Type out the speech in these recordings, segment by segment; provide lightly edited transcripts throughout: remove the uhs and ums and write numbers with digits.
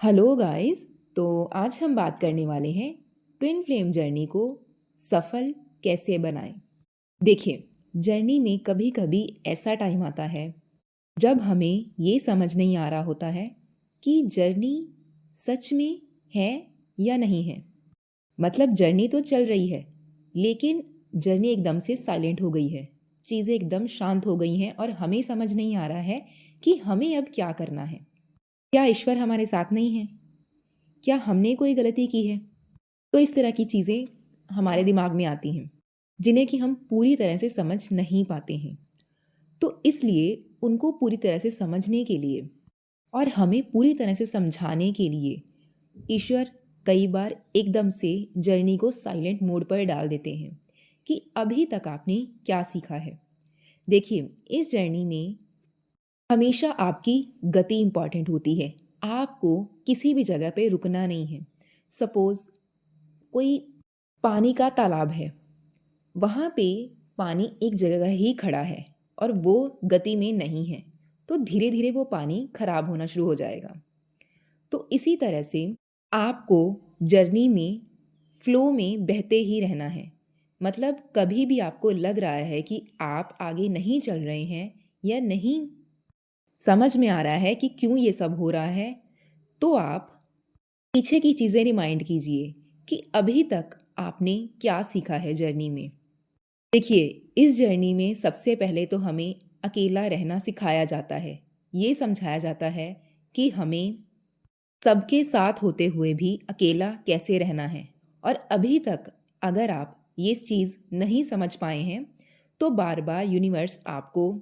Hello guys. तो आज हम बात करने वाले हैं ट्विन फ्लेम जर्नी को सफल कैसे बनाएं। देखिए, जर्नी में कभी कभी ऐसा टाइम आता है जब हमें ये समझ नहीं आ रहा होता है कि जर्नी सच में है या नहीं है। मतलब जर्नी तो चल रही है, लेकिन जर्नी एकदम से साइलेंट हो गई है, चीज़ें एकदम शांत हो गई हैं और हमें समझ नहीं आ रहा है कि हमें अब क्या करना है। क्या ईश्वर हमारे साथ नहीं है? क्या हमने कोई गलती की है? तो इस तरह की चीज़ें हमारे दिमाग में आती हैं, जिन्हें कि हम पूरी तरह से समझ नहीं पाते हैं। तो इसलिए उनको पूरी तरह से समझने के लिए और हमें पूरी तरह से समझाने के लिए ईश्वर कई बार एकदम से जर्नी को साइलेंट मोड पर डाल देते हैं कि अभी तक आपने क्या सीखा है। देखिए, इस जर्नी में हमेशा आपकी गति इम्पॉर्टेंट होती है। आपको किसी भी जगह पे रुकना नहीं है। सपोज़ कोई पानी का तालाब है, वहाँ पे पानी एक जगह ही खड़ा है और वो गति में नहीं है, तो धीरे धीरे वो पानी खराब होना शुरू हो जाएगा। तो इसी तरह से आपको जर्नी में फ्लो में बहते ही रहना है। मतलब कभी भी आपको लग रहा है कि आप आगे नहीं चल रहे हैं या नहीं समझ में आ रहा है कि क्यों ये सब हो रहा है, तो आप पीछे की चीज़ें रिमाइंड कीजिए कि अभी तक आपने क्या सीखा है जर्नी में। देखिए, इस जर्नी में सबसे पहले तो हमें अकेला रहना सिखाया जाता है। ये समझाया जाता है कि हमें सबके साथ होते हुए भी अकेला कैसे रहना है। और अभी तक अगर आप ये चीज़ नहीं समझ पाए हैं, तो बार बार यूनिवर्स आपको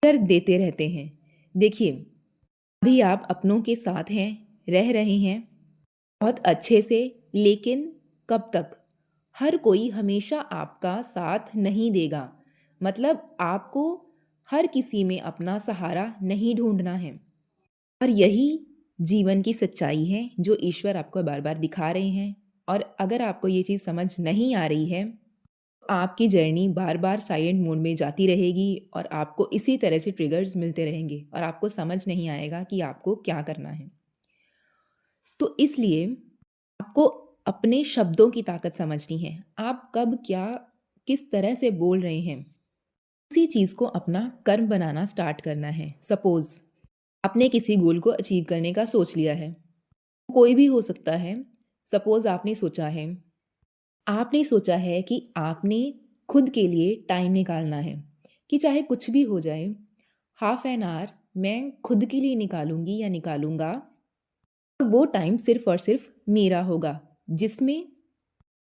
कर देते रहते हैं। देखिए, अभी आप अपनों के साथ हैं, रह रहे हैं बहुत अच्छे से, लेकिन कब तक? हर कोई हमेशा आपका साथ नहीं देगा। मतलब आपको हर किसी में अपना सहारा नहीं ढूंढना है। और यही जीवन की सच्चाई है जो ईश्वर आपको बार बार दिखा रहे हैं। और अगर आपको ये चीज़ समझ नहीं आ रही है, आपकी जर्नी बार बार साइलेंट मोड में जाती रहेगी और आपको इसी तरह से ट्रिगर्स मिलते रहेंगे और आपको समझ नहीं आएगा कि आपको क्या करना है। तो इसलिए आपको अपने शब्दों की ताकत समझनी है। आप कब क्या किस तरह से बोल रहे हैं, उसी चीज़ को अपना कर्म बनाना स्टार्ट करना है। सपोज़ आपने किसी गोल को अचीव करने का सोच लिया है, कोई भी हो सकता है। सपोज़ आपने सोचा है कि आपने खुद के लिए टाइम निकालना है, कि चाहे कुछ भी हो जाए, हाफ एन आवर मैं खुद के लिए निकालूंगी या निकालूंगा। और वो टाइम सिर्फ और सिर्फ मेरा होगा, जिसमें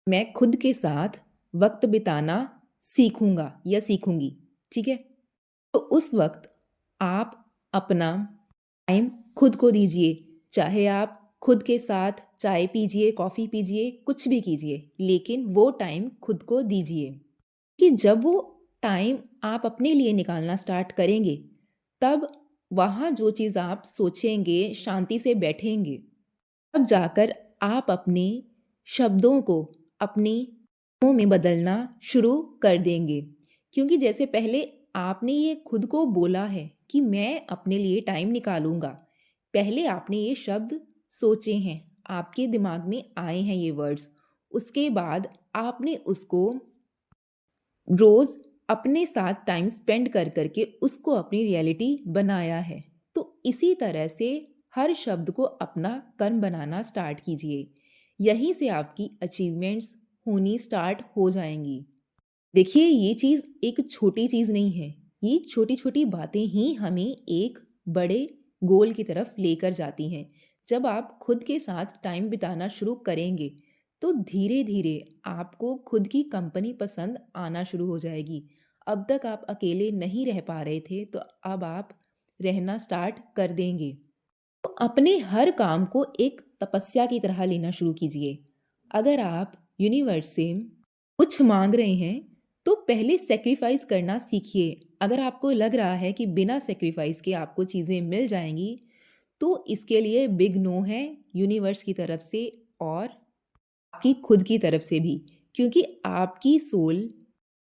मैं खुद के साथ वक्त बिताना सीखूंगा या सीखूंगी। ठीक है? तो उस वक्त आप अपना टाइम खुद को दीजिए। चाहे आप खुद के साथ चाय पीजिए, कॉफ़ी पीजिए, कुछ भी कीजिए, लेकिन वो टाइम खुद को दीजिए। कि जब वो टाइम आप अपने लिए निकालना स्टार्ट करेंगे, तब वहाँ जो चीज़ आप सोचेंगे, शांति से बैठेंगे, तब जाकर आप अपने शब्दों को अपने कामों में बदलना शुरू कर देंगे। क्योंकि जैसे पहले आपने ये खुद को बोला है कि मैं अपने लिए टाइम निकालूंगा, पहले आपने ये शब्द सोचे हैं, आपके दिमाग में आए हैं ये वर्ड्स, उसके बाद आपने उसको रोज़ अपने साथ टाइम स्पेंड कर करके उसको अपनी रियलिटी बनाया है। तो इसी तरह से हर शब्द को अपना कर्म बनाना स्टार्ट कीजिए। यहीं से आपकी अचीवमेंट्स होनी स्टार्ट हो जाएंगी। देखिए, ये चीज़ एक छोटी चीज़ नहीं है। ये छोटी छोटी बातें ही हमें एक बड़े गोल की तरफ लेकर जाती हैं। जब आप खुद के साथ टाइम बिताना शुरू करेंगे, तो धीरे धीरे आपको खुद की कंपनी पसंद आना शुरू हो जाएगी। अब तक आप अकेले नहीं रह पा रहे थे, तो अब आप रहना स्टार्ट कर देंगे। तो अपने हर काम को एक तपस्या की तरह लेना शुरू कीजिए। अगर आप यूनिवर्स से कुछ मांग रहे हैं, तो पहले सेक्रीफाइस करना सीखिए। अगर आपको लग रहा है कि बिना सेक्रीफाइस के आपको चीज़ें मिल जाएंगी, तो इसके लिए बिग नो है यूनिवर्स की तरफ से और आपकी खुद की तरफ से भी। क्योंकि आपकी सोल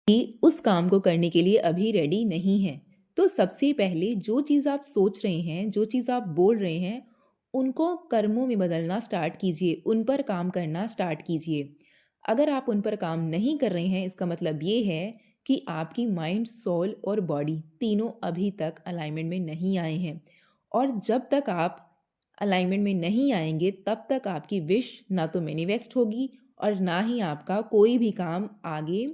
भी उस काम को करने के लिए अभी रेडी नहीं है। तो सबसे पहले जो चीज़ आप सोच रहे हैं, जो चीज़ आप बोल रहे हैं, उनको कर्मों में बदलना स्टार्ट कीजिए, उन पर काम करना स्टार्ट कीजिए। अगर आप उन पर काम नहीं कर रहे हैं, इसका मतलब ये है कि आपकी माइंड, सोल और बॉडी तीनों अभी तक अलाइनमेंट में नहीं आए हैं। और जब तक आप अलाइनमेंट में नहीं आएंगे, तब तक आपकी विश ना तो मैनिफेस्ट होगी और ना ही आपका कोई भी काम आगे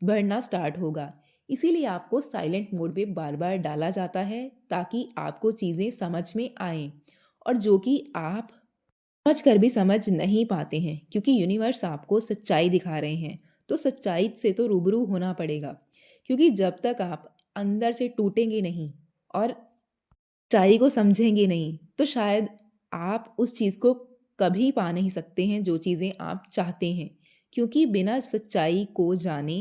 बढ़ना स्टार्ट होगा। इसीलिए आपको साइलेंट मोड पे बार बार डाला जाता है ताकि आपको चीज़ें समझ में आएं, और जो कि आप समझ कर भी समझ नहीं पाते हैं, क्योंकि यूनिवर्स आपको सच्चाई दिखा रहे हैं। तो सच्चाई से तो रूबरू होना पड़ेगा, क्योंकि जब तक आप अंदर से टूटेंगे नहीं और सच्चाई को समझेंगे नहीं, तो शायद आप उस चीज़ को कभी पा नहीं सकते हैं जो चीज़ें आप चाहते हैं। क्योंकि बिना सच्चाई को जाने,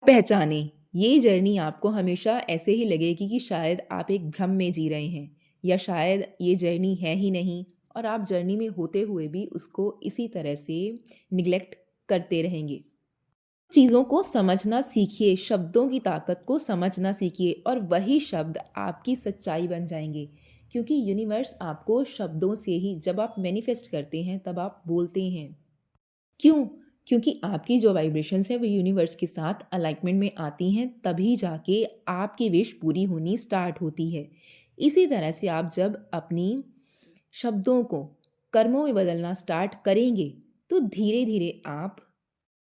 पहचाने, ये जर्नी आपको हमेशा ऐसे ही लगेगी कि शायद आप एक भ्रम में जी रहे हैं, या शायद ये जर्नी है ही नहीं, और आप जर्नी में होते हुए भी उसको इसी तरह से निग्लेक्ट करते रहेंगे। चीज़ों को समझना सीखिए, शब्दों की ताकत को समझना सीखिए, और वही शब्द आपकी सच्चाई बन जाएंगे। क्योंकि यूनिवर्स आपको शब्दों से ही, जब आप मैनिफेस्ट करते हैं तब आप बोलते हैं। क्यों? क्योंकि आपकी जो वाइब्रेशंस है वो यूनिवर्स के साथ अलाइनमेंट में आती हैं, तभी जाके आपकी विश पूरी होनी स्टार्ट होती है। इसी तरह से आप जब अपनी शब्दों को कर्मों में बदलना स्टार्ट करेंगे, तो धीरे धीरे आप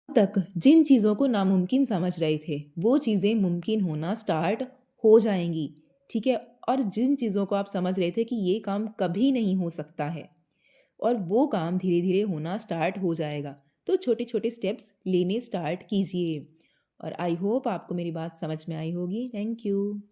तक जिन चीज़ों को नामुमकिन समझ रहे थे, वो चीज़ें मुमकिन होना स्टार्ट हो जाएंगी। ठीक है? और जिन चीज़ों को आप समझ रहे थे कि ये काम कभी नहीं हो सकता है, और वो काम धीरे धीरे होना स्टार्ट हो जाएगा। तो छोटे छोटे स्टेप्स लेने स्टार्ट कीजिए। और आई होप आपको मेरी बात समझ में आई होगी। Thank you.